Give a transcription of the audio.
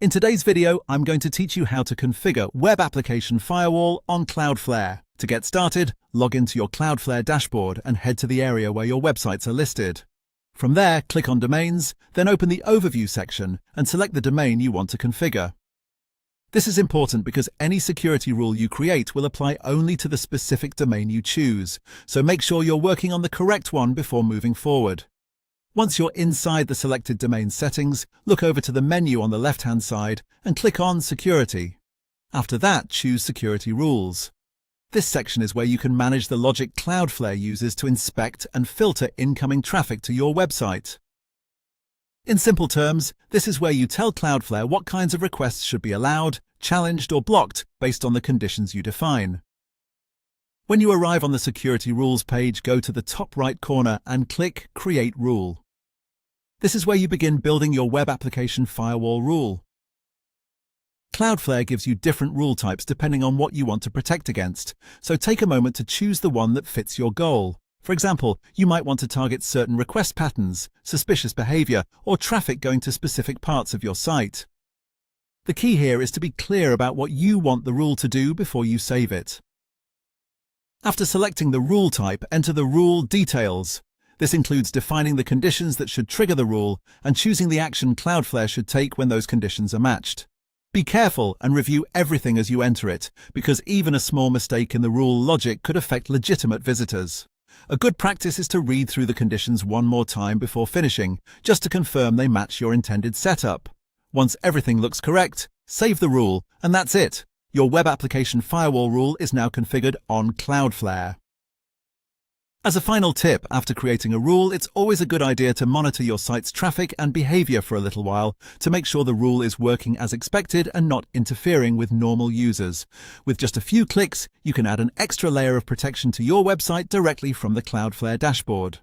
In today's video, I'm going to teach you how to configure Web Application Firewall on Cloudflare. To get started, log into your Cloudflare dashboard and head to the area where your websites are listed. From there, click on Domains, then open the Overview section and select the domain you want to configure. This is important because any security rule you create will apply only to the specific domain you choose, so make sure you're working on the correct one before moving forward. Once you're inside the selected domain settings, look over to the menu on the left-hand side and click on Security. After that, choose Security Rules. This section is where you can manage the logic Cloudflare uses to inspect and filter incoming traffic to your website. In simple terms, this is where you tell Cloudflare what kinds of requests should be allowed, challenged, or blocked based on the conditions you define. When you arrive on the Security Rules page, go to the top right corner and click Create Rule. This is where you begin building your Web Application Firewall rule. Cloudflare gives you different rule types depending on what you want to protect against, so take a moment to choose the one that fits your goal. For example, you might want to target certain request patterns, suspicious behavior, or traffic going to specific parts of your site. The key here is to be clear about what you want the rule to do before you save it. After selecting the rule type, enter the rule details. This includes defining the conditions that should trigger the rule and choosing the action Cloudflare should take when those conditions are matched. Be careful and review everything as you enter it, because even a small mistake in the rule logic could affect legitimate visitors. A good practice is to read through the conditions one more time before finishing, just to confirm they match your intended setup. Once everything looks correct, save the rule, and that's it. Your Web Application Firewall rule is now configured on Cloudflare. As a final tip, after creating a rule, it's always a good idea to monitor your site's traffic and behavior for a little while to make sure the rule is working as expected and not interfering with normal users. With just a few clicks, you can add an extra layer of protection to your website directly from the Cloudflare dashboard.